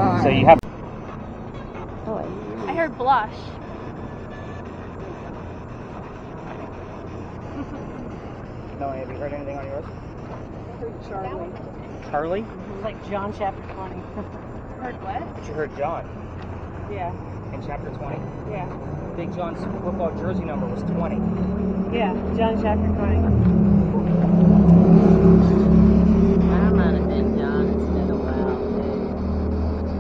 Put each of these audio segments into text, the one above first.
So you have. I heard blush. Melanie, have you heard anything on yours? I heard Charlie. Charlie? It's like John chapter 20. Heard what? But you heard John Yeah, in chapter 20. yeah. Big John's football jersey number was 20. Yeah, John chapter 20. I might have been John instead of Wow.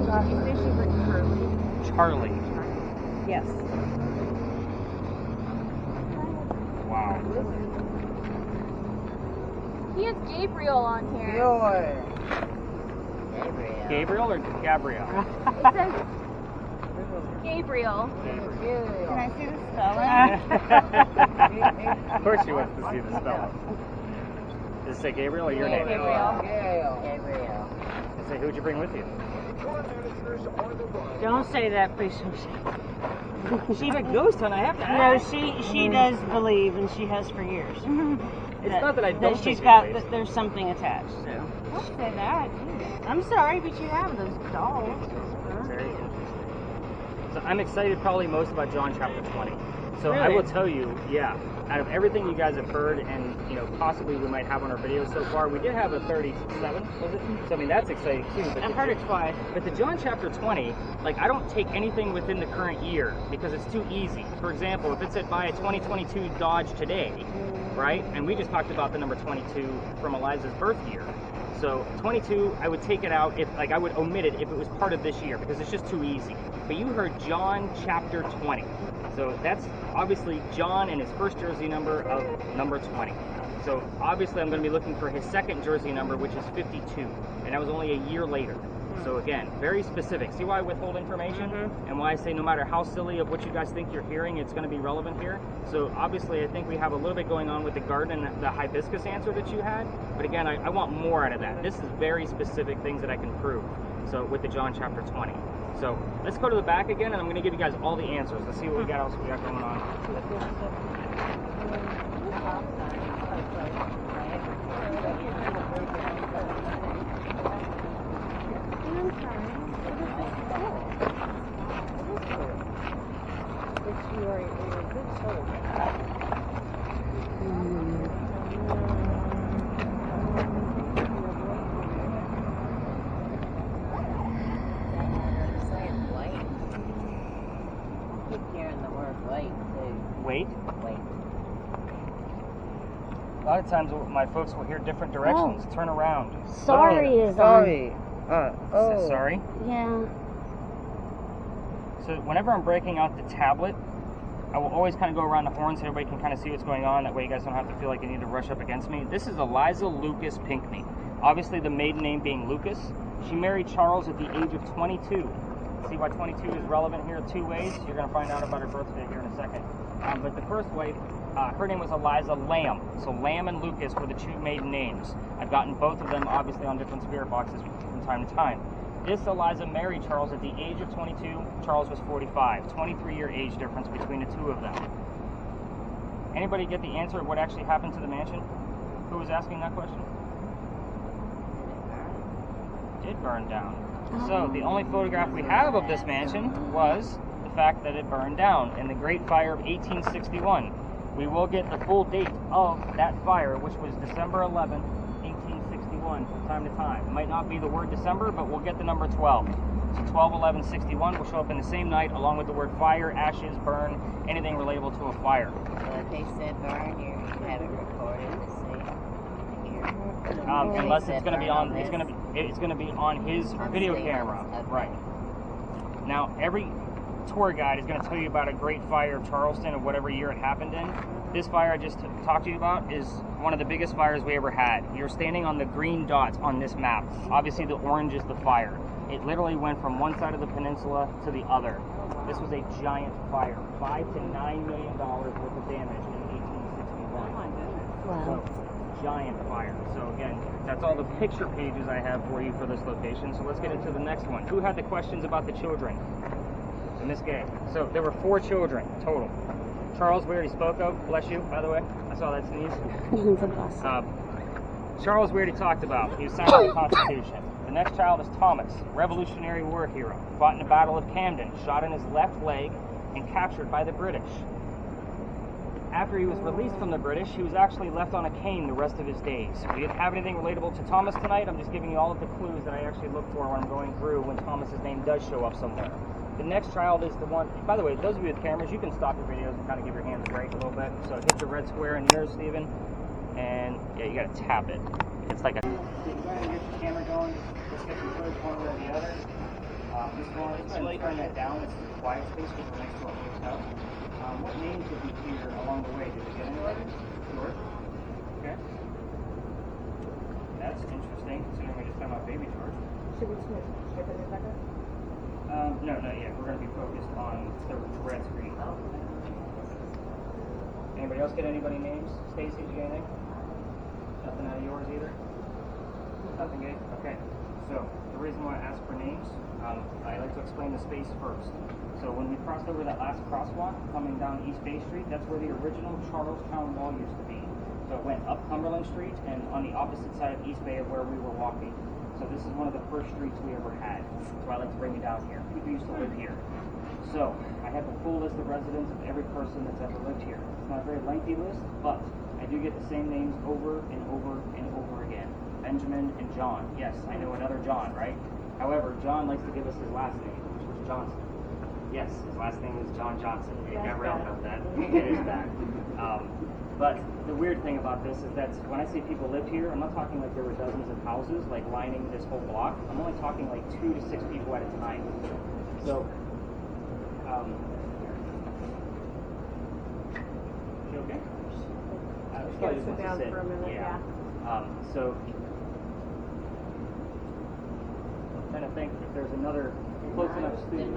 Gosh, you say she's like Curly. Charlie. Yes. Wow. He has Gabriel on here. Gabriel. Gabriel or Gabrielle? It says Gabriel. Can I see the spelling? Of course she wants to see the spelling. Does it say Gabriel or your name? Gabriel. Gabriel. Does it say who'd you bring with you? Don't say that, please. She's a ghost hunt, I have to No, ask. she does believe, and she has for years. It's not that I don't that think she's she got believes. that there's something attached. So Don't say that. I'm sorry, but you have those dolls. Very interesting. So I'm excited probably most about John chapter 20. So I Really? will tell you, yeah, out of everything you guys have heard and, you know, possibly we might have on our videos so far, we did have a 37, was it? So I mean, that's exciting too. But I've heard it twice. But the John chapter 20, like I don't take anything within the current year because it's too easy. For example, if it said buy a 2022 Dodge today, right? And we just talked about the number 22 from Eliza's birth year. So 22, I would take it out if, like I would omit it if it was part of this year because it's just too easy. But you heard John chapter 20. So that's obviously John and his first jersey number of number 20. So obviously I'm going to be looking for his second jersey number, which is 52. And that was only a year later. So again, very specific. See why I withhold information? And why I say no matter how silly of what you guys think you're hearing, it's going to be relevant here. So obviously I think we have a little bit going on with the garden and the hibiscus answer that you had. But again, I want more out of that. This is very specific things that I can prove. So with the John chapter 20. So let's go to the back again, and I'm going to give you guys all the answers. Let's see what we got else we got going on. Wait. A lot of times my folks will hear different directions. Turn around. Sorry is Sorry. Says sorry. Yeah. So whenever I'm breaking out the tablet, I will always kind of go around the horn so everybody can kind of see what's going on. That way you guys don't have to feel like you need to rush up against me. This is Eliza Lucas Pinckney. Obviously the maiden name being Lucas. She married Charles at the age of 22. See why 22 is relevant here two ways? You're going to find out about her birthday here in a second. But the first wife, her name was Eliza Lamb. So Lamb and Lucas were the two maiden names. I've gotten both of them obviously on different spirit boxes from time to time. This Eliza married Charles at the age of 22. Charles was 45. 23-year age difference between the two of them. Anybody get the answer of what actually happened to the mansion? Who was asking that question? It did burn down. So the only photograph we have of this mansion was the fact that it burned down in the Great Fire of 1861. We will get the full date of that fire, which was December 11th, 1861, from time to time. It might not be the word December, but we'll get the number 12. So 12/11/61 will show up in the same night, along with the word fire, ashes, burn, anything relatable to a fire. So if they said burn, you have it recorded to see. Unless it's going to be on, it's going to be on his video camera, right? Now every tour guide is going to tell you about a great fire of Charleston of whatever year it happened in. This fire I just talked to you about is one of the biggest fires we ever had. You're standing on the green dots on this map. Obviously the orange is the fire. It literally went from one side of the peninsula to the other. This was a giant fire. $5 to $9 million worth of damage in 1861. Wow. So, giant fire. So again, that's all the picture pages I have for you for this location. So let's get into the next one. Who had the questions about the children in this game? So there were 4 children total. Charles, we already spoke of. Bless you, by the way. I saw that sneeze. Charles, we already talked about. He was signed the Constitution. The next child is Thomas, Revolutionary War hero, fought in the Battle of Camden, shot in his left leg, and captured by the British. After he was released from the British, he was actually left on a cane the rest of his days. We didn't have anything relatable to Thomas tonight. I'm just giving you all of the clues that I actually look for when I'm going through when Thomas's name does show up somewhere. The next child is the one, by the way, those of you with cameras, you can stop your videos and kind of give your hands a break a little bit. So hit the red square in yours, Steven, and yeah, you gotta tap it. It's like a... So you go ahead and get your camera going, just get your choice one way or the other. Just go ahead and turn that down, it's the quiet space because we're next to a hotel. What names did you hear along the way? Did you get anywhere? George? Okay. That's interesting, considering we just talking about baby George. Should we switch? Should I put it back up? No, not yet. We're going to be focused on the red screen. Anybody else get anybody names? Stacey, did you get anything? Nothing out of yours either? Nothing, Gabe? Okay. So, the reason why I ask for names, I like to explain the space first. So when we crossed over that last crosswalk coming down East Bay Street, that's where the original Charlestown Wall used to be. So it went up Cumberland Street and on the opposite side of East Bay of where we were walking. So this is one of the first streets we ever had. So I like to bring you down here. People used to live here. So I have a full list of residents of every person that's ever lived here. It's not a very lengthy list, but I do get the same names over and over and over again. Benjamin and John. Yes, I know another John, right? However, John likes to give us his last name, which was Johnson. Yes, his last name is John Johnson. You never know that. It is that. But the weird thing about this is that when I say people lived here, I'm not talking like there were dozens of houses like lining this whole block. I'm only talking like 2 to 6 people at a time. So, you okay? She probably just wants to sit. For a minute, yeah. So, I'm trying to think if there's another close enough studio.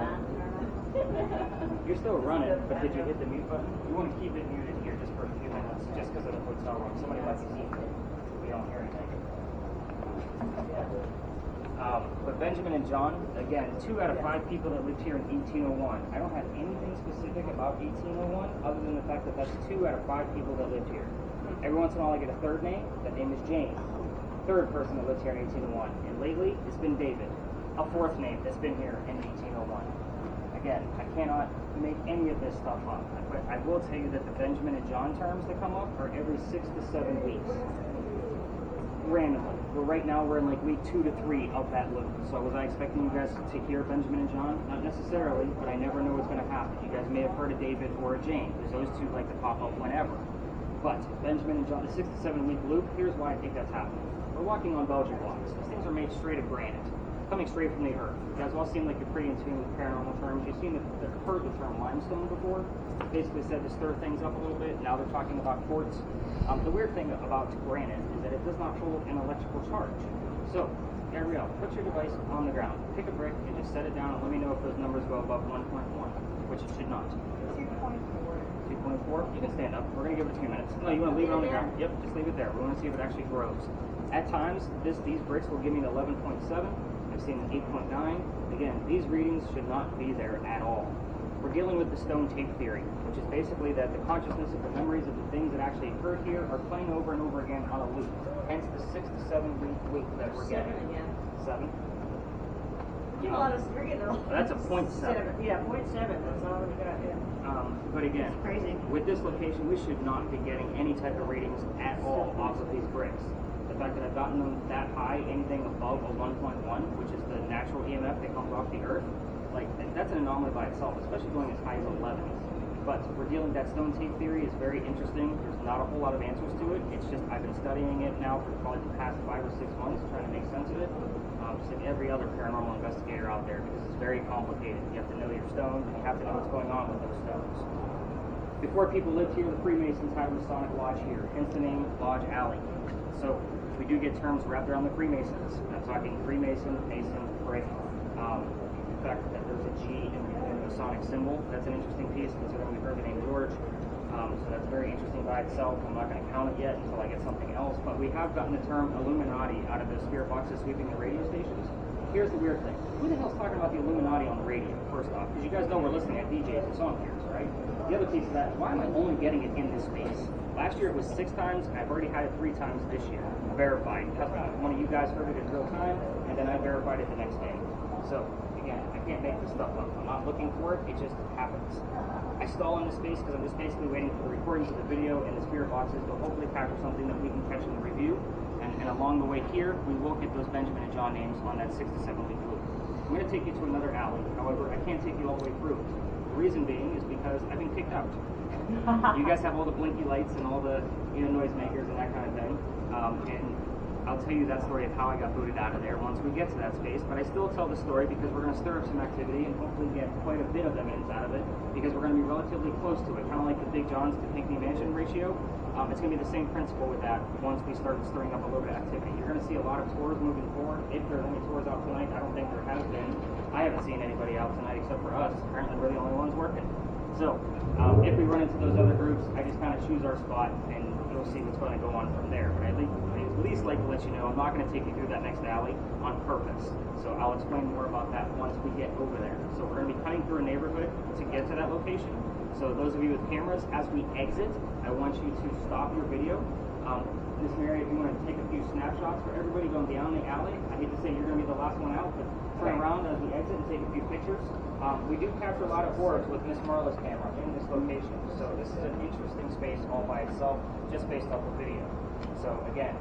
You're still running, but did you hit the mute button? You want to keep it muted here just for a few minutes, just because of the hotel room. Somebody might be eating it, so we don't hear anything. But Benjamin and John, again, 2 out of 5 people that lived here in 1801. I don't have anything specific about 1801 other than the fact that that's 2 out of 5 people that lived here. Every once in a while I get a third name. That name is James. Third person that lived here in 1801. And lately, it's been David. A fourth name that's been here in 1801. Again, I cannot make any of this stuff up, but I will tell you that the Benjamin and John terms that come up are every 6 to 7 weeks, randomly. But right now we're in like week 2 to 3 of that loop. So was I expecting you guys to hear Benjamin and John? Not necessarily, but I never know what's going to happen. You guys may have heard of David or a James, because those 2 like to pop up whenever. But Benjamin and John, the 6 to 7 week loop, here's why I think that's happening. We're walking on Belgian blocks. These things are made straight of granite, coming straight from the earth. You guys all seem like you're pretty in tune with paranormal terms. You've seen heard the term limestone before. Basically said to stir things up a little bit. Now they're talking about quartz. The weird thing about granite is that it does not hold an electrical charge. So, Gabrielle, put your device on the ground. Pick a brick and just set it down and let me know if those numbers go above 1.1, which it should not. 2.4. You can stand up. We're going to give it a few minutes. No, you want to leave it on the ground? Yep, just leave it there. We want to see if it actually grows. At times, these bricks will give me an 11.7. I've seen an 8.9. Again, these readings should not be there at all. We're dealing with the stone tape theory, which is basically that the consciousness of the memories of the things that actually occurred here are playing over and over again on a loop. Hence the 6 to 7 week loop that we're getting. 7 again. 7? We're getting a lot. That's a 0.7. Yeah, 0.7. That's all we got. Yeah. But again, That's crazy. with this location, we should not be getting any type of readings at all off of these bricks. The fact that I've gotten them that high, anything above a 1.1, which is the natural EMF that comes off the earth, like that's an anomaly by itself, especially going as high as 11. But we're dealing that stone tape theory is very interesting. There's not a whole lot of answers to it. It's just I've been studying it now for probably the past 5 or 6 months, trying to make sense of it. Just like every other paranormal investigator out there, because it's very complicated. You have to know your stones, and you have to know what's going on with those stones. Before people lived here, the Freemasons had a Masonic lodge here, hence the name Lodge Alley. So we do get terms wrapped around the Freemasons. I'm talking Freemason, Mason, Brick. The fact that there's a G in the Masonic symbol, that's an interesting piece considering we heard the name George. So that's very interesting by itself. I'm not going to count it yet until I get something else. But we have gotten the term Illuminati out of the spirit boxes sweeping the radio stations. Here's the weird thing. Who the hell's talking about the Illuminati on the radio, first off? Because you guys know we're listening at DJs and song players, right? The other piece of that, why am I only getting it in this space? Last year it was 6 times, and I've already had it 3 times this year. Verified. One of you guys heard it in real time, and and then I verified it the next day. So again, I can't make this stuff up. I'm not looking for it, it just happens. I stall in this space because I'm just basically waiting for the recordings of the video and the spirit boxes to hopefully capture something that we can catch in the review. And along the way here, we will get those Benjamin and John names on that 6 to 7 week loop. I'm going to take you to another alley. However, I can't take you all the way through. The reason being is because I've been kicked out. You guys have all the blinky lights and all the noisemakers and that kind of thing. And I'll tell you that story of how I got booted out of there once we get to that space. But I still tell the story because we're going to stir up some activity and hopefully get quite a bit of evidence out of it because we're going to be relatively close to it. Kind of like the Big John's to Pinckney Mansion ratio. It's going to be the same principle with that once we start stirring up a little bit of activity. You're going to see a lot of tours moving forward. If there's any tours out tonight, I don't think there has been. I haven't seen anybody out tonight except for us. Apparently we're the only ones working. So if we run into those other groups, I just kind of choose our spot and you'll see what's going to go on from there. But I'd at least like to let you know I'm not going to take you through that next alley on purpose. So I'll explain more about that once we get over there. So we're going to be cutting through a neighborhood to get to that location. So those of you with cameras, as we exit, I want you to stop your video. Miss Mary, if you want to take a few snapshots for everybody going down the alley, I hate to say you're going to be the last one out, but turn around as we exit and take a few pictures. We do capture a lot of orbs with Miss Marla's camera in this location. So this is an interesting space all by itself, just based off the video. So again,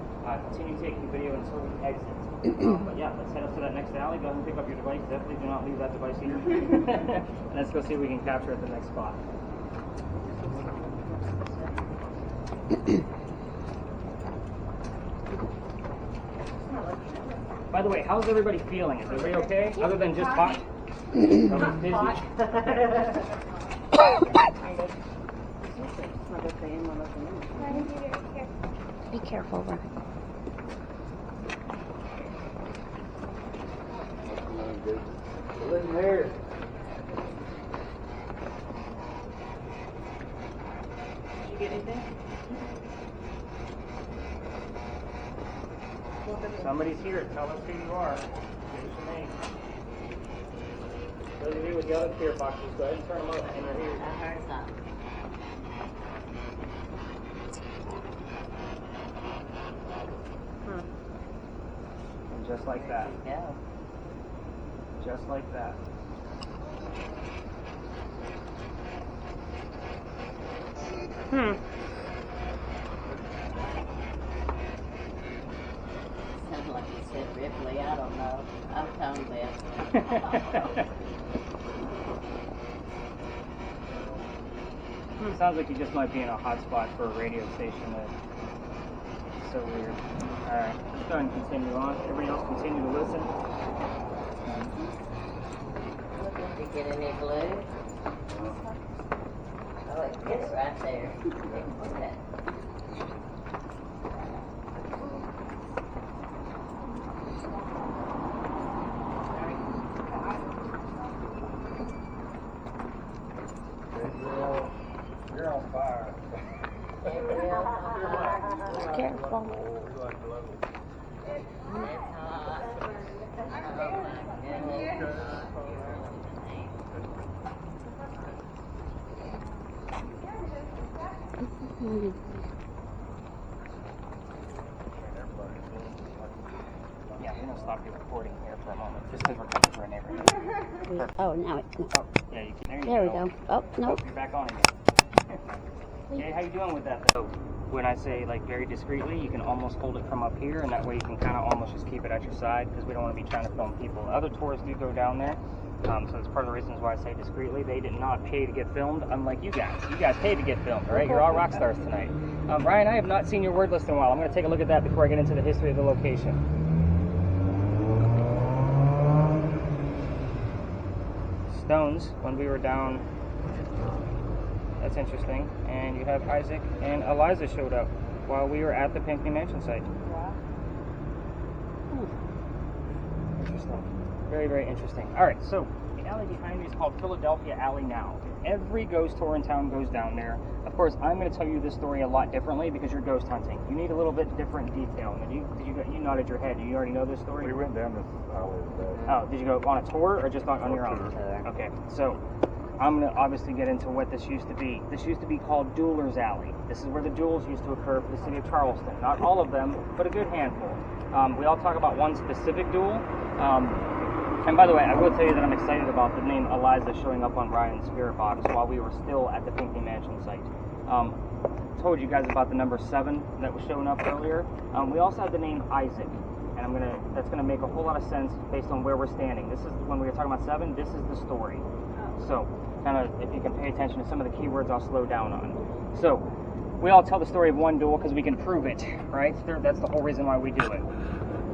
continue taking video until we exit. But yeah, let's head up to that next alley. Go ahead and pick up your device. Definitely do not leave that device here. And let's go see if we can capture it at the next spot. By the way, how's everybody feeling? Is everybody okay? Other than just hot? Everybody's busy? Be careful, Ron. In there. Did you get anything? Somebody's here. Tell us who you are. Give us your name. Those of you with the other spirit boxes, go ahead and turn them up and you're here. I heard something. And just like that. There you go. Just like that. Sounds like you said Ripley. I don't know. I'm tone deaf. Sounds like you just might be in a hot spot for a radio station. That's so weird. Alright, let's go ahead and continue on. Everybody else continue to listen. Did you get any glue? Oh, it's right there. Okay. You're on fire. Careful. Yeah, we're going to stop your recording here for a moment, just because we're coming through a neighborhood. Oh, now it can go. Yeah, you can. There we go. Oh, nope. You're back on again. Okay, how you doing with that though? When I say like very discreetly, you can almost hold it from up here, and that way you can kind of almost just keep it at your side because we don't want to be trying to film people. Other tours do go down there, so that's part of the reasons why I say discreetly. They did not pay to get filmed, unlike you guys. You guys paid to get filmed, all right? You're all rock stars tonight. Ryan, I have not seen your word list in a while. I'm going to take a look at that before I get into the history of the location. Stones, when we were down. That's interesting. And you have Isaac and Eliza showed up while we were at the Pinckney Mansion site. Wow. Interesting. Very, very interesting. All right, so the alley behind me is called Philadelphia Alley now. Every ghost tour in town goes down there. Of course, I'm going to tell you this story a lot differently because you're ghost hunting. You need a little bit different detail. And you nodded your head. Do you already know this story? We went down this alley today. Oh, did you go on a tour or just on your own? Tour. Okay, so I'm going to obviously get into what this used to be. This used to be called Dueler's Alley. This is where the duels used to occur for the city of Charleston. Not all of them, but a good handful. We all talk about one specific duel. And by the way, I will tell you that I'm excited about the name Eliza showing up on Ryan's spirit box while we were still at the Pinckney Mansion site. Told you guys about the number 7 that was showing up earlier. We also had the name Isaac, and that's gonna make a whole lot of sense based on where we're standing. This is when we were talking about 7. This is the story. So, kind of, if you can pay attention to some of the keywords, I'll slow down on. So, we all tell the story of one duel because we can prove it, right? That's the whole reason why we do it.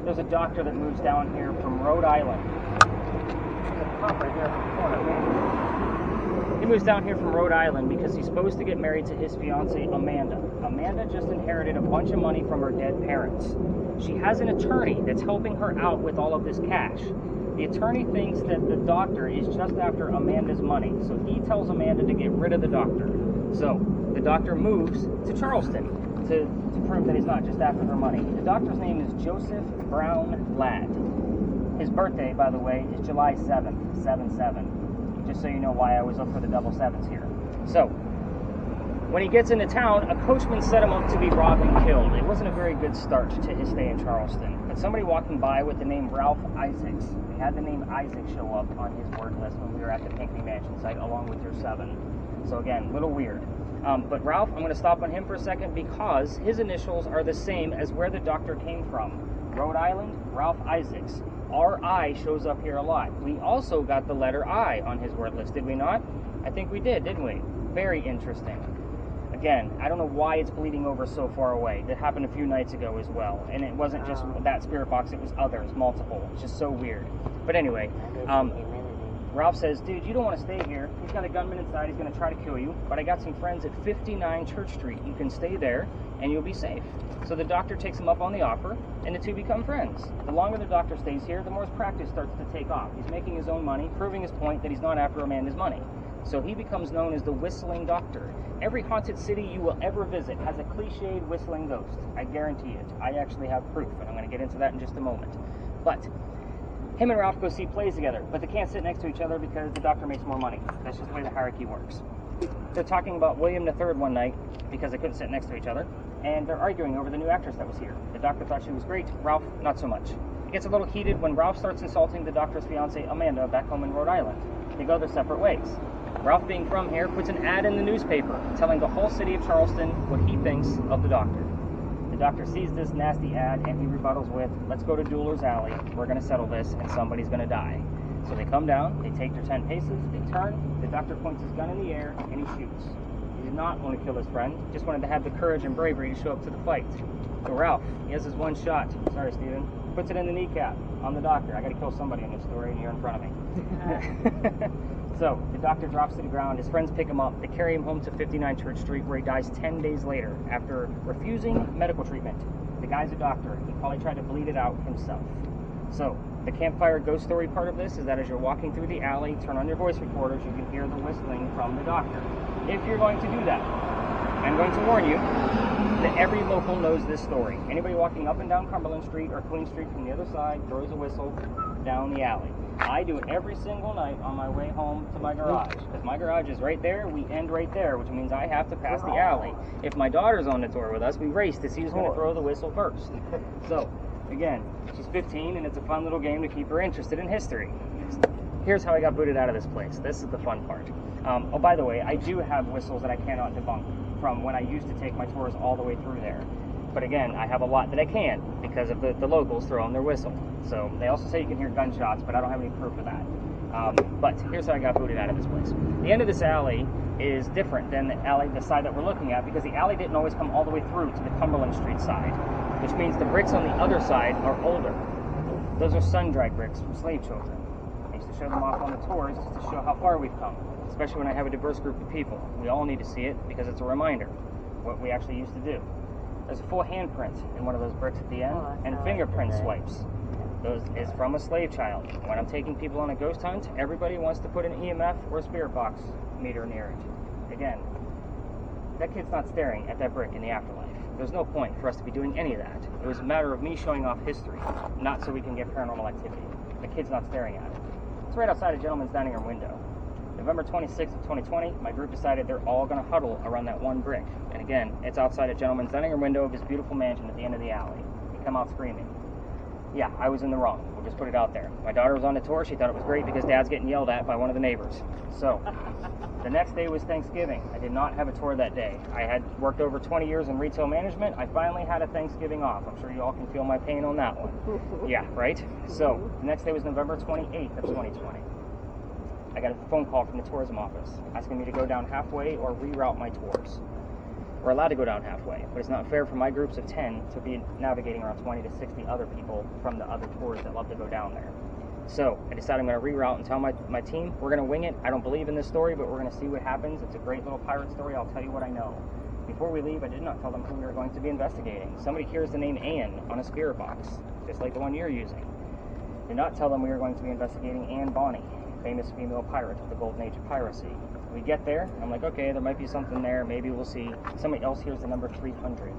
There's a doctor that moves down here from Rhode Island. There's a cop right there in the corner. He moves down here from Rhode Island because he's supposed to get married to his fiancée, Amanda. Amanda just inherited a bunch of money from her dead parents. She has an attorney that's helping her out with all of this cash. The attorney thinks that the doctor is just after Amanda's money, so he tells Amanda to get rid of the doctor. So, the doctor moves to Charleston to prove that he's not just after her money. The doctor's name is Joseph Brown Ladd. His birthday, by the way, is July 7th, 7-7. Just so you know why I always look for the double sevens here. So, when he gets into town, a coachman set him up to be robbed and killed. It wasn't a very good start to his stay in Charleston. But somebody walking by with the name Ralph Isaacs, we had the name Isaac show up on his word list when we were at the Pinckney Mansion site, along with your 7. So again, a little weird. But Ralph, I'm going to stop on him for a second because his initials are the same as where the doctor came from. Rhode Island, Ralph Isaacs. R.I. shows up here a lot. We also got the letter I on his word list, did we not? I think we did, didn't we? Very interesting. Again, I don't know why it's bleeding over so far away. That happened a few nights ago as well. And it wasn't just that spirit box, it was others, multiple. It's just so weird. But anyway, Ralph says, dude, you don't want to stay here. He's got a gunman inside. He's going to try to kill you. But I got some friends at 59 Church Street. You can stay there, and you'll be safe. So the doctor takes him up on the offer, and the two become friends. The longer the doctor stays here, the more his practice starts to take off. He's making his own money, proving his point that he's not after Amanda's money. So he becomes known as the Whistling Doctor. Every haunted city you will ever visit has a cliched whistling ghost. I guarantee it. I actually have proof, and I'm going to get into that in just a moment. But him and Ralph go see plays together, but they can't sit next to each other because the doctor makes more money. That's just the way the hierarchy works. They're talking about William III one night because they couldn't sit next to each other, and they're arguing over the new actress that was here. The doctor thought she was great, Ralph not so much. It gets a little heated when Ralph starts insulting the doctor's fiancée, Amanda, back home in Rhode Island. They go their separate ways. Ralph, being from here, puts an ad in the newspaper telling the whole city of Charleston what he thinks of the doctor. The doctor sees this nasty ad and he rebuttals with, let's go to Dueler's Alley, we're going to settle this, and somebody's going to die. So they come down, they take their 10 paces, they turn, the doctor points his gun in the air, and he shoots. He did not want to kill his friend, just wanted to have the courage and bravery to show up to the fight. So Ralph, he has his one shot, sorry Steven, puts it in the kneecap on the doctor. I got to kill somebody in this story, and you're in front of me. So, the doctor drops to the ground, his friends pick him up, they carry him home to 59 Church Street where he dies 10 days later after refusing medical treatment. The guy's a doctor, he probably tried to bleed it out himself. So, the campfire ghost story part of this is that as you're walking through the alley, turn on your voice recorders, you can hear the whistling from the doctor. If you're going to do that, I'm going to warn you that every local knows this story. Anybody walking up and down Cumberland Street or Queen Street from the other side throws a whistle down the alley. I do it every single night on my way home to my garage. Because my garage is right there, we end right there, which means I have to pass the alley. If my daughter's on the tour with us, we race to see who's going to throw the whistle first. So, again, she's 15 and it's a fun little game to keep her interested in history. Here's how I got booted out of this place. This is the fun part. Oh, by the way, I do have whistles that I cannot debunk from when I used to take my tours all the way through there. But again, I have a lot that I can because of the locals throwing their whistle. So they also say you can hear gunshots, but I don't have any proof of that. But here's how I got booted out of this place. The end of this alley is different than the alley, the side that we're looking at, because the alley didn't always come all the way through to the Cumberland Street side, which means the bricks on the other side are older. Those are sun-dried bricks from slave children. I used to show them off on the tours just to show how far we've come, especially when I have a diverse group of people. We all need to see it because it's a reminder of what we actually used to do. There's a full handprint in one of those bricks at the end, and fingerprint swipes. Those is from a slave child. When I'm taking people on a ghost hunt, everybody wants to put an EMF or a spirit box meter near it. Again, that kid's not staring at that brick in the afterlife. There's no point for us to be doing any of that. It was a matter of me showing off history, not so we can get paranormal activity. The kid's not staring at it. It's right outside a gentleman's dining room window. November 26th of 2020, my group decided they're all going to huddle around that one brick. And again, it's outside a gentleman's dining room window of his beautiful mansion at the end of the alley. He come out screaming. Yeah, I was in the wrong. We'll just put it out there. My daughter was on the tour. She thought it was great because Dad's getting yelled at by one of the neighbors. So, the next day was Thanksgiving. I did not have a tour that day. I had worked over 20 years in retail management. I finally had a Thanksgiving off. I'm sure you all can feel my pain on that one. Yeah, right? So, the next day was November 28th of 2020. I got a phone call from the tourism office asking me to go down halfway or reroute my tours. We're allowed to go down halfway, but it's not fair for my groups of 10 to be navigating around 20 to 60 other people from the other tours that love to go down there. So I decided I'm going to reroute and tell my team, we're going to wing it. I don't believe in this story, but we're going to see what happens. It's a great little pirate story. I'll tell you what I know. Before we leave, I did not tell them who we were going to be investigating. Somebody hears the name Anne on a spirit box, just like the one you're using. Did not tell them we were going to be investigating Anne Bonny, famous female pirate of the golden age of piracy. We get there, and I'm like, okay, there might be something there. Maybe we'll see. Somebody else hears the number 300.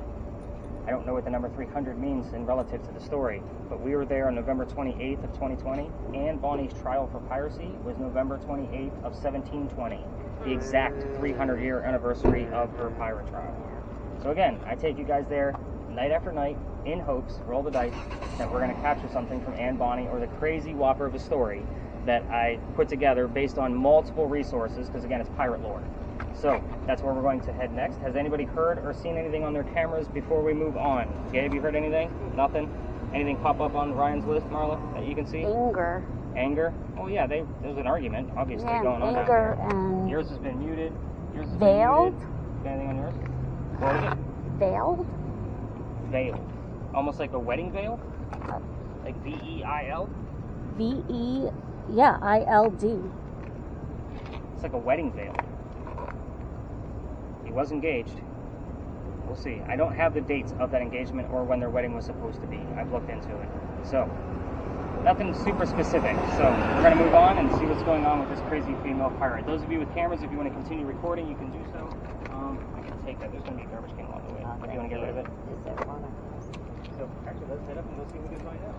I don't know what the number 300 means in relative to the story, but we were there on November 28th of 2020. Anne Bonny's trial for piracy was November 28th of 1720, the exact 300-year anniversary of her pirate trial. So again, I take you guys there night after night in hopes, roll the dice, that we're going to capture something from Anne Bonny or the crazy whopper of a story that I put together based on multiple resources, because again, it's pirate lore. So that's where we're going to head next. Has anybody heard or seen anything on their cameras before we move on? Okay, have you heard anything? Nothing? Anything pop up on Ryan's list, Marla, that you can see? Anger. Anger? Oh yeah, there's an argument obviously Yeah, going on anger down there. and Yours has been muted. Yours has veiled. been muted. Anything on yours? What was it? Veiled. Veiled. Almost like a wedding veil? Like V-E-I-L? Yeah, I-L-D. It's like a wedding veil. He was engaged. We'll see. I don't have the dates of that engagement or when their wedding was supposed to be. I've looked into it. So, nothing super specific. So, we're going to move on and see what's going on with this crazy female pirate. Those of you with cameras, if you want to continue recording, you can do so. I can take that. There's going to be a garbage can along the way. If you want to get rid of it. Is there one? So, actually, let's head up and go see what we can find out.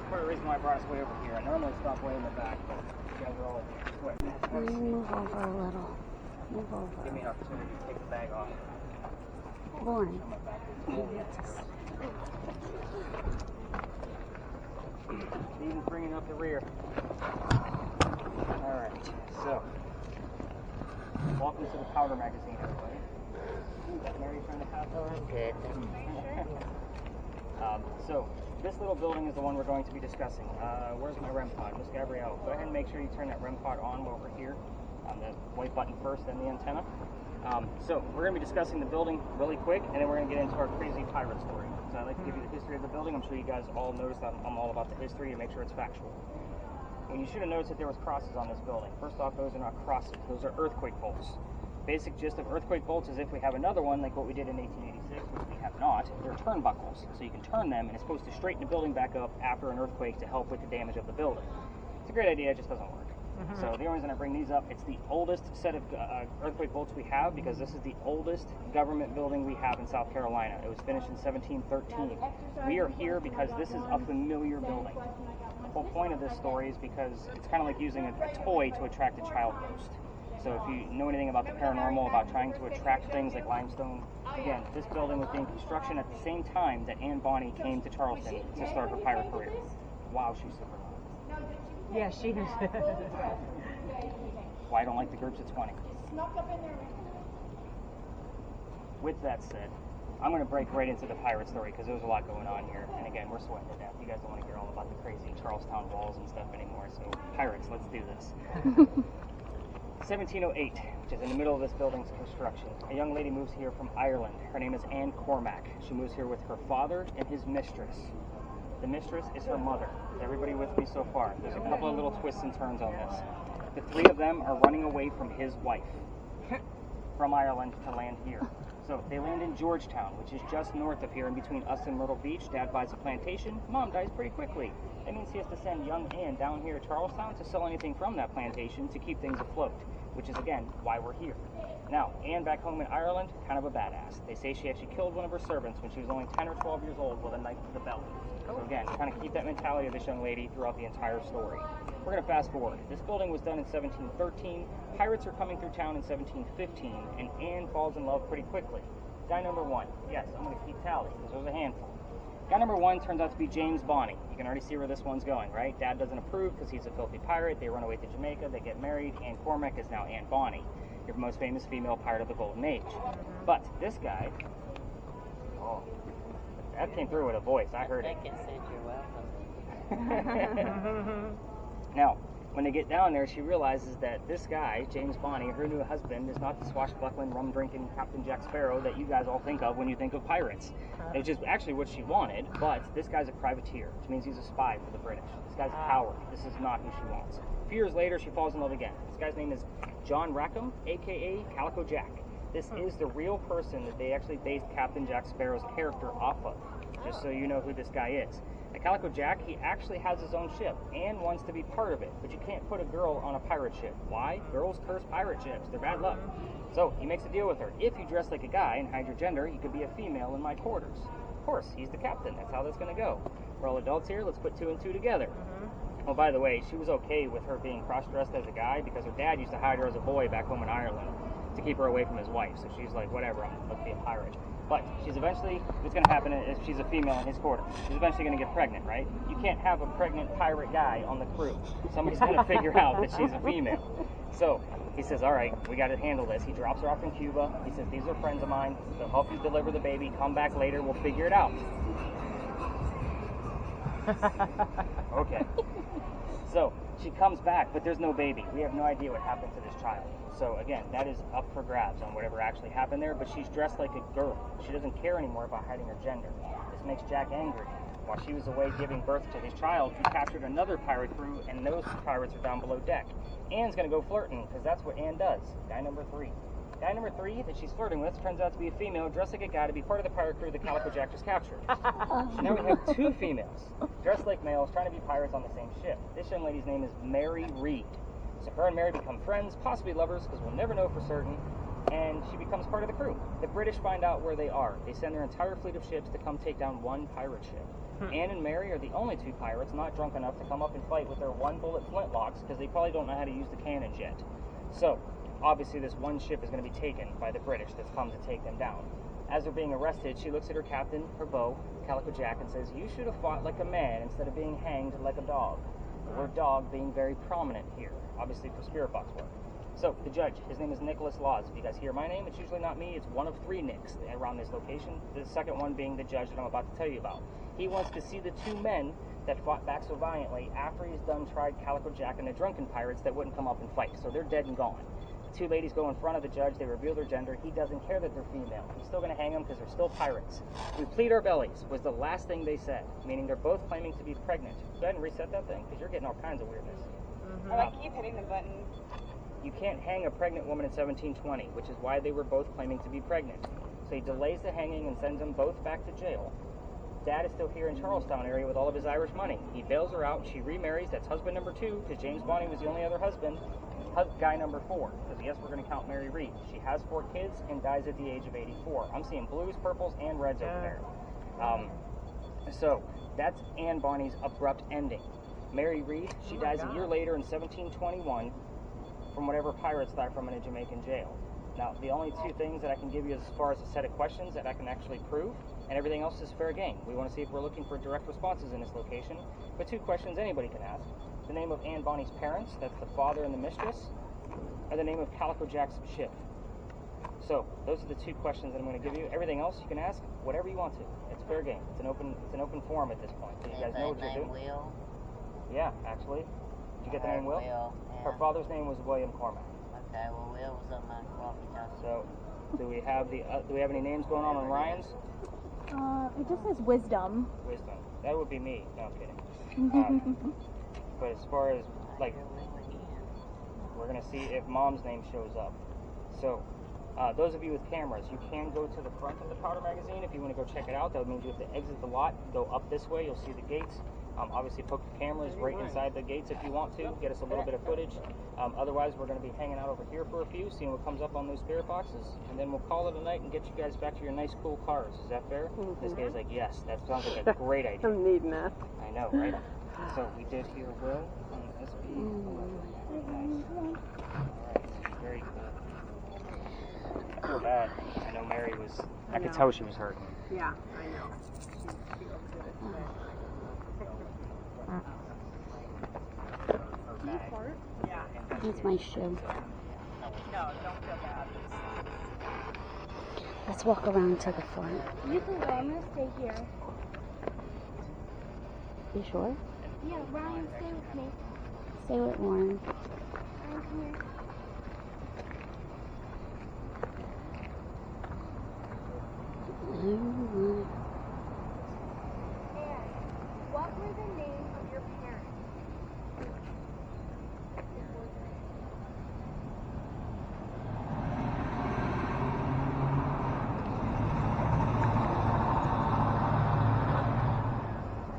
Part of the reason why I brought us way over here. I normally stop way in the back, but you guys are all quick. Move over a little. Move over. Give me an opportunity to take the bag off. Lauren. Even bringing up the rear. Alright, so welcome to the powder magazine, everybody. Mary trying to have Oh, I'm good. So, this little building is the one we're going to be discussing. Where's my REM pod? Miss Gabrielle, go ahead and make sure you turn that REM pod on while we're here. The white button first, then the antenna. So, we're going to be discussing the building really quick, and then we're going to get into our crazy pirate story. So, I'd like to give you the history of the building. I'm sure you guys all noticed that I'm all about the history to make sure it's factual. And you should have noticed that there was crosses on this building. First off, those are not crosses. Those are earthquake bolts. Basic gist of earthquake bolts is if we have another one, like what we did in 1886, which we have not, they're turnbuckles. So you can turn them, and it's supposed to straighten the building back up after an earthquake to help with the damage of the building. It's a great idea, it just doesn't work. So the only reason I bring these up, it's the oldest set of earthquake bolts we have because this is the oldest government building we have in South Carolina. It was finished in 1713. We are here because this is a familiar building. The whole point of this story is because it's kind of like using a toy to attract a child ghost. So if you know anything about the paranormal, about trying to attract things like limestone, again, this building was being construction at the same time that Anne Bonny came to Charleston to start her pirate career. Wow, she's super loud. Yeah, she is. Why I don't like the groups of 20. With that said, I'm going to break right into the pirate story because there's a lot going on here. And again, we're sweating to death. You guys don't want to hear all about the crazy Charlestown walls and stuff anymore. So pirates, let's do this. 1708, which is in the middle of this building's construction. A young lady moves here from Ireland. Her name is Anne Cormack. She moves here with her father and his mistress. The mistress is her mother. Is everybody with me so far? There's a couple of little twists and turns on this. The three of them are running away from his wife from Ireland to land here. So they land in Georgetown, which is just north of here in between us and Myrtle Beach. Dad buys a plantation. Mom dies pretty quickly. That means he has to send young Anne down here to Charlestown to sell anything from that plantation to keep things afloat, which is, again, why we're here. Now, Anne back home in Ireland, kind of a badass. They say she actually killed one of her servants when she was only 10 or 12 years old with a knife to the belly. So again, kind of keep that mentality of this young lady throughout the entire story. We're going to fast forward. This building was done in 1713. Pirates are coming through town in 1715, and Anne falls in love pretty quickly. Guy number one. Yes, I'm going to keep tally because there's a handful. Guy number one turns out to be James Bonny. You can already see where this one's going, right? Dad doesn't approve because he's a filthy pirate. They run away to Jamaica. They get married. Anne Cormack is now Anne Bonny, your most famous female pirate of the Golden Age. But this guy, oh, that came through with a voice. I heard it. They can send your welcome. Now, when they get down there, she realizes that this guy, James Bonny, her new husband, is not the swashbuckling, rum-drinking Captain Jack Sparrow that you guys all think of when you think of pirates. Which is actually what she wanted, but this guy's a privateer, which means he's a spy for the British. This guy's a coward. This is not who she wants. A few years later, she falls in love again. This guy's name is John Rackham, a.k.a. Calico Jack. This is the real person that they actually based Captain Jack Sparrow's character off of, just so you know who this guy is. Now, Calico Jack, he actually has his own ship and wants to be part of it, but you can't put a girl on a pirate ship. Why? Girls curse pirate ships. They're bad luck. So he makes a deal with her. If you dress like a guy and hide your gender, you could be a female in my quarters. Of course, he's the captain. That's how that's going to go. We're all adults here. Let's put two and two together. Oh, by the way, she was okay with her being cross-dressed as a guy because her dad used to hide her as a boy back home in Ireland to keep her away from his wife. So she's like, whatever, let's be a pirate. But she's eventually, what's going to happen is she's a female in his quarters. She's eventually going to get pregnant, right? You can't have a pregnant pirate guy on the crew. Somebody's going to figure out that she's a female. So he says, all right, we got to handle this. He drops her off in Cuba. He says, these are friends of mine. They'll help you deliver the baby. Come back later. We'll figure it out. Okay. So she comes back, but there's no baby. We have no idea what happened to this child. So again, that is up for grabs on whatever actually happened there, but she's dressed like a girl. She doesn't care anymore about hiding her gender. This makes Jack angry. While she was away giving birth to his child, he captured another pirate crew, and those pirates are down below deck. Anne's going to go flirting, because that's what Anne does. Guy number three. Guy number three that she's flirting with turns out to be a female dressed like a guy to be part of the pirate crew that Calico Jack just captured. So now we have two females dressed like males trying to be pirates on the same ship. This young lady's name is Mary Reed. So her and Mary become friends, possibly lovers, because we'll never know for certain, and she becomes part of the crew. The British find out where they are. They send their entire fleet of ships to come take down one pirate ship. Anne and Mary are the only two pirates not drunk enough to come up and fight with their one-bullet flintlocks because they probably don't know how to use the cannons yet. So obviously this one ship is going to be taken by the British that's come to take them down. As they're being arrested, she looks at her captain, her beau, Calico Jack, and says, you should have fought like a man instead of being hanged like a dog. The word dog being very prominent here, obviously for spirit box work. So, the judge, his name is Nicholas Laws. If you guys hear my name, it's usually not me. It's one of 3 Nicks around this location. The second one being the judge that I'm about to tell you about. He wants to see the 2 men that fought back so valiantly after he's done tried Calico Jack and the drunken pirates that wouldn't come up and fight. So they're dead and gone. The 2 ladies go in front of the judge. They reveal their gender. He doesn't care that they're female. He's still going to hang them because they're still pirates. We plead our bellies was the last thing they said, meaning they're both claiming to be pregnant. Go ahead and reset that thing because you're getting all kinds of weirdness. I keep hitting the button. You can't hang a pregnant woman in 1720, which is why they were both claiming to be pregnant. So he delays the hanging and sends them both back to jail. Dad is still here in Charlestown area with all of his Irish money. He bails her out and she remarries. That's husband number 2 because James Bonnie was the only other husband. Guy number 4, because yes, we're going to count Mary Reed. She has 4 kids and dies at the age of 84. I'm seeing blues, purples, and reds over there. So that's Anne Bonnie's abrupt ending. Mary Reed, she dies a year later in 1721 from whatever pirates died from in a Jamaican jail. Now, the only 2 things that I can give you as far as a set of questions that I can actually prove, and everything else is fair game. We want to see if we're looking for direct responses in this location. But 2 questions anybody can ask. The name of Anne Bonnie's parents, that's the father and the mistress, and the name of Calico Jack's ship. So, those are the 2 questions that I'm going to give you. Everything else you can ask whatever you want to. It's fair game. It's an open forum at this point. So you guys know what you're doing. Will? Yeah, actually. Did you get the name Will? Will, yeah. Her father's name was William Cormack. Okay, well, Will was on my walkie-talkie. So, do we have any names going on Ryan's? It just says wisdom. Wisdom. That would be me. No, I'm kidding. But as far as, like, we're going to see if Mom's name shows up. So, those of you with cameras, you can go to the front of the powder magazine if you want to go check it out. That means you have to exit the lot, go up this way, you'll see the gates. Obviously, poke the cameras right inside the gates if you want to, get us a little bit of footage. Otherwise, we're going to be hanging out over here for a few, seeing what comes up on those spirit boxes, and then we'll call it a night and get you guys back to your nice, cool cars. Is that fair? This guy's like, yes, that sounds like a great idea. I'm needing that. I know, right? So we did hear Will on the SP11. Nice. Alright, very cool. I feel bad. I know Mary was, I could tell she was hurting. Yeah, I know. She overdid it today. Can you fart? Yeah. That's my shoe. No, don't feel bad. Let's walk around to the front. You can go. I'm gonna stay here. You sure? Yeah, Ryan, stay with me. Stay with Lauren. Ryan, come here. And what were the names of your parents?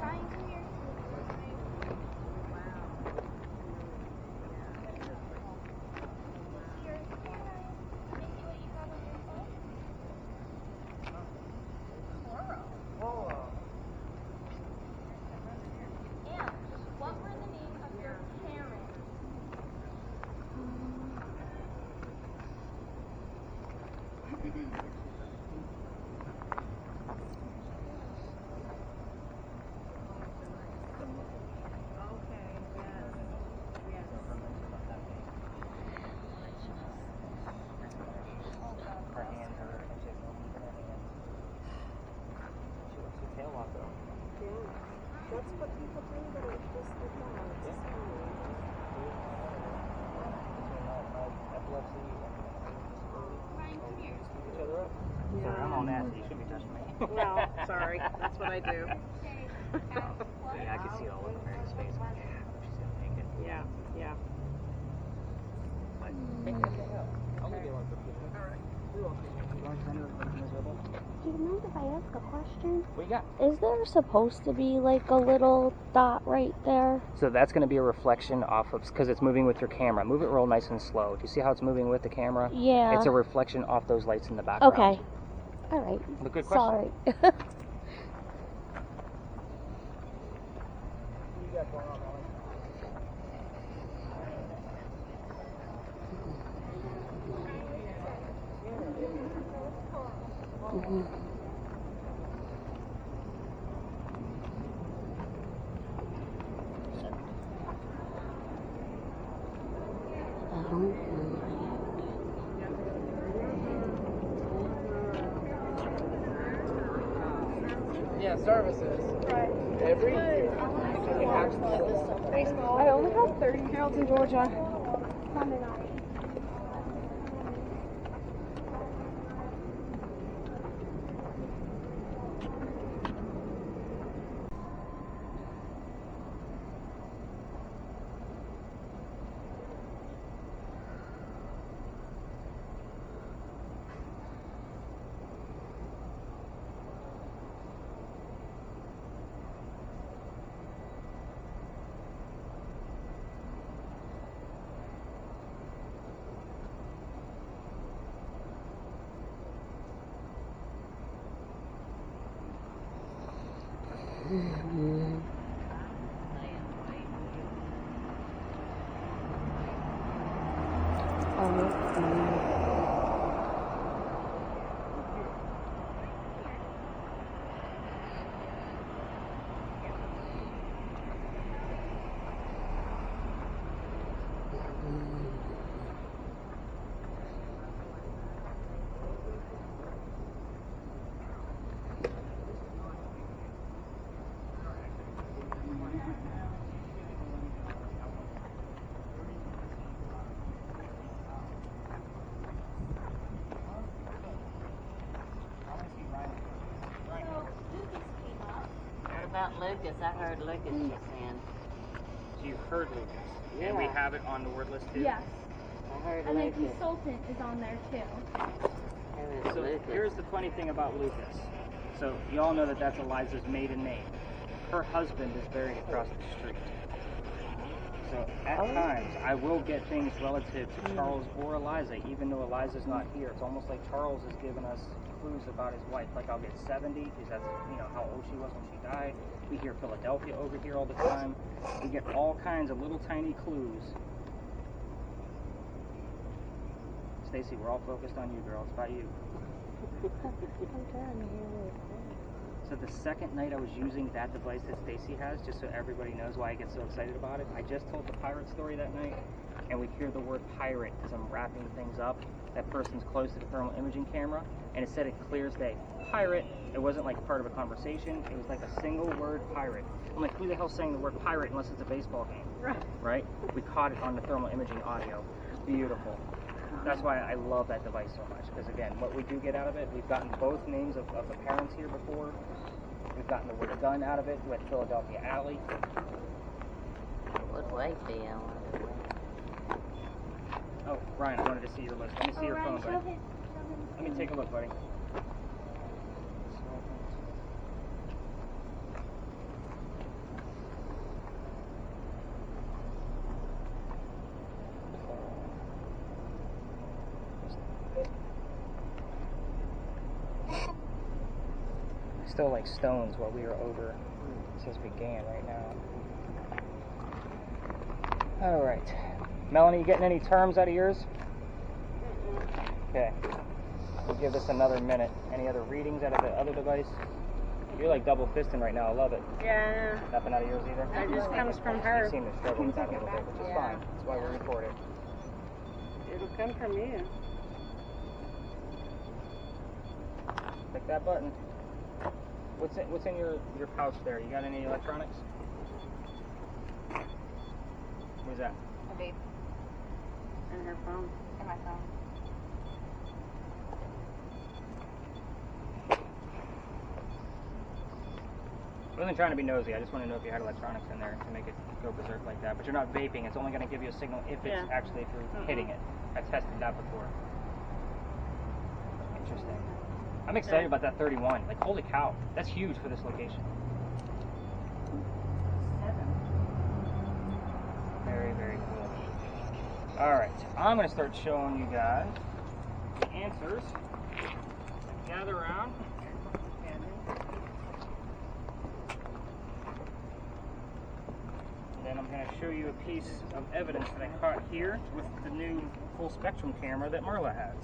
Ryan, come here. Here, Ryan. Can I see what you have on your phone? And what were the names of your parents? Her hands are just open her hands. She looks her tail off though. Yeah. That's what people do, but it's just like that. It's Yeah. scary. Epilepsy and disability. Ryan, come here. Scoop each other up. Sorry, I'm all nasty. You shouldn't be touching me. Well, sorry. That's what I do. Yeah, I can see it all over Mary's face. I'm like, yeah, she's gonna make it. Yeah, yeah. But, hey, what the hell? I'll leave you alone for a few minutes. All right. You're welcome. You want to find out if miserable? Do you mind if I ask a question? What you got? Is there supposed to be like a little dot right there? So that's going to be a reflection off of, because it's moving with your camera. Move it real nice and slow. Do you see how it's moving with the camera? Yeah. It's a reflection off those lights in the background. Okay. All right. But good question. Sorry. What you got going on, Melanie? Oh my Yeah, services. Right. Every Good. year. Baseball. I only have 30-year-olds in Georgia. Sunday night. What about Lucas? I heard Lucas just in. So you heard Lucas. Yeah. And we have it on the word list too? Yes. I heard And then Lucas. consultant is on there too. Who is So Lucas? here's the funny thing about Lucas. So you all know that that's Eliza's maiden name. Her husband is buried across the street. So at times I will get things relative to Charles or Eliza, even though Eliza's not here. It's almost like Charles has given us clues about his wife. Like I'll get 70, because that's how old she was when she died. We hear Philadelphia over here all the time. We get all kinds of little tiny clues. Stacey, we're all focused on you, girl. It's about you. So the second night I was using that device that Stacey has, just so everybody knows why I get so excited about it, I just told the pirate story that night, and we hear the word pirate as I'm wrapping things up. That person's close to the thermal imaging camera, and it said it clear as day. Pirate. It wasn't like part of a conversation. It was like a single word, pirate. I'm like, who the hell's saying the word pirate unless it's a baseball game? Right? We caught it on the thermal imaging audio. Beautiful. That's why I love that device so much, because again, what we do get out of it, we've gotten both names of the parents here before. We've gotten the word gun out of it with Philadelphia Alley. Would Wade be on one? Oh, Ryan, I wanted to see your list. Let me see your phone, buddy. Let me take a look, buddy. Still like stones while we are over. It says began right now. All right. Melanie, you getting any terms out of yours? Okay. We'll give this another minute. Any other readings out of the other device? You're like double fisting right now. I love it. Yeah, Nothing out of yours either? it just comes from her. You seem to struggle with that a little bit, which is fine. That's why we record it. It'll come from you. Click that button. What's in your pouch there? You got any electronics? What is that? A vape. And her phone. And my phone. I wasn't trying to be nosy. I just want to know if you had electronics in there to make it go berserk like that. But you're not vaping. It's only going to give you a signal if it's actually if you're hitting it. I tested that before. Interesting. I'm excited about that 31. Like, holy cow. That's huge for this location. 7. Very, very cool. Alright. I'm going to start showing you guys the answers. Gather around. And then I'm going to show you a piece of evidence that I caught here with the new full spectrum camera that Marla has.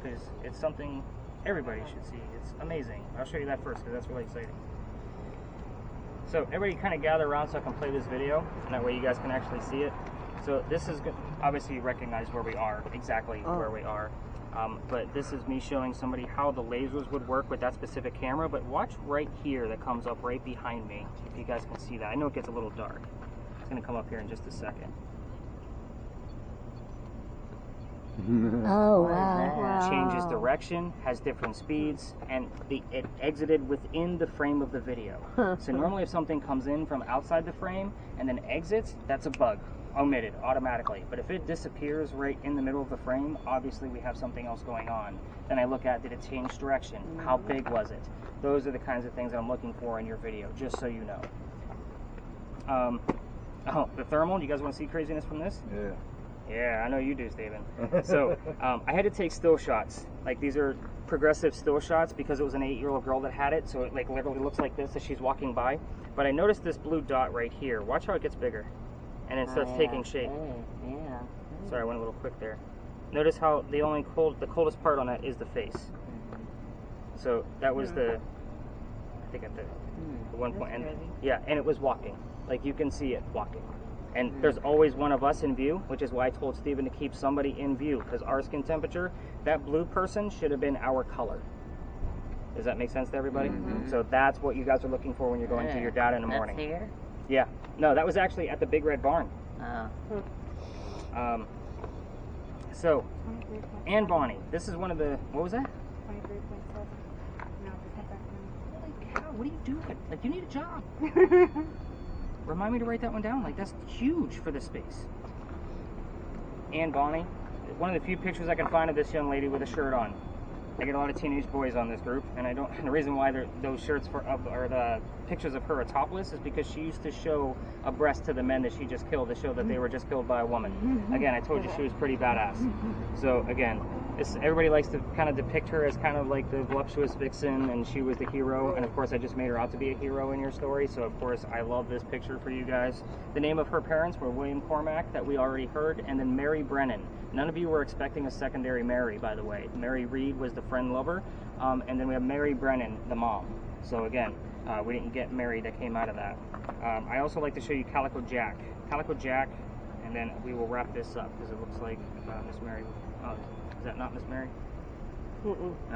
Because it's something everybody should see. It's amazing. I'll show you that first because that's really exciting. So everybody kind of gather around so I can play this video, and that way you guys can actually see it. So this is good. Obviously you recognize where we are, exactly where we are. But this is me showing somebody how the lasers would work with that specific camera. But watch right here that comes up right behind me, if you guys can see that. I know it gets a little dark. It's going to come up here in just a second. Oh, wow. Changes direction, has different speeds, and it exited within the frame of the video. So normally if something comes in from outside the frame and then exits, that's a bug, omitted automatically. But if it disappears right in the middle of the frame, obviously we have something else going on. Then I look at, did it change direction? How big was it? Those are the kinds of things I'm looking for in your video, just so you know. Oh, the thermal, you guys want to see craziness from this? Yeah. Yeah, I know you do, Steven. So I had to take still shots. Like, these are progressive still shots because it was an 8-year-old girl that had it. So it like literally looks like this as she's walking by. But I noticed this blue dot right here. Watch how it gets bigger. And then starts taking shape. Yeah. Sorry, I went a little quick there. Notice how the coldest part on that is the face. So that was I think at the one point. And, yeah, and it was walking. Like, you can see it walking. And there's always one of us in view, which is why I told Steven to keep somebody in view, because our skin temperature, that blue person should have been our color. Does that make sense to everybody? So that's what you guys are looking for when you're going through your data in the morning. That's here? Yeah. No, that was actually at the Big Red Barn. Oh. So, Ann Bonnie, this is one of the, what was that? 23.7. No, it's not that many. Holy cow, what are you doing? Like, you need a job. Remind me to write that one down. Like, that's huge for this space. Ann Bonnie, one of the few pictures I can find of this young lady with a shirt on. I get a lot of teenage boys on this group, and the reason why those shirts or the pictures of her are topless is because she used to show a breast to the men that she just killed to show that they were just killed by a woman. Again, I told you she was pretty badass. So again, everybody likes to kind of depict her as kind of like the voluptuous vixen, and she was the hero. And of course, I just made her out to be a hero in your story. So of course, I love this picture for you guys. The name of her parents were William Cormack, that we already heard, and then Mary Brennan. None of you were expecting a secondary Mary, by the way. Mary Reed was the friend lover, and then we have Mary Brennan, the mom. So again, we didn't get Mary that came out of that. I also like to show you Calico Jack. Calico Jack, and then we will wrap this up because it looks like Miss Mary. Oh, is that not Miss Mary? No. I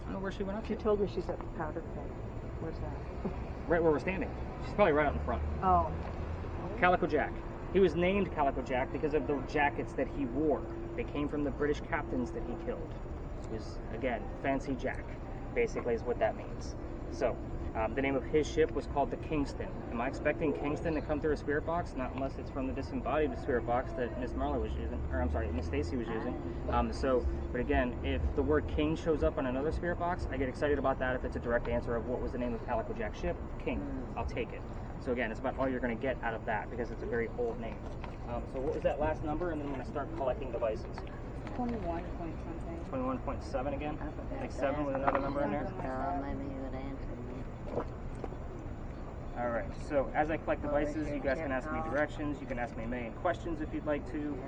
don't know where she went up She to. told me she's at the powder keg. Where's that? Right where we're standing. She's probably right out in front. Oh. Calico Jack. He was named Calico Jack because of the jackets that he wore. They came from the British captains that he killed. It was, again, Fancy Jack, basically is what that means. So, the name of his ship was called the Kingston. Am I expecting Kingston to come through a spirit box? Not unless it's from the disembodied spirit box that Miss Marla was using, or I'm sorry, Miss Stacey was using. But again, if the word King shows up on another spirit box, I get excited about that if it's a direct answer of what was the name of Calico Jack's ship. King. I'll take it. So again, it's about all you're going to get out of that because it's a very old name. So what was that last number? And then I'm going to start collecting devices. 21 point something. 21.7 again? Like 7 with another number in there? Maybe you would answer me. Alright, so as I collect devices, you guys can ask me directions. You can ask me a million questions if you'd like to.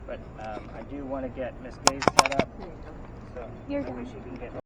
But I do want to get Miss Gay set up. So You're that way done. she can get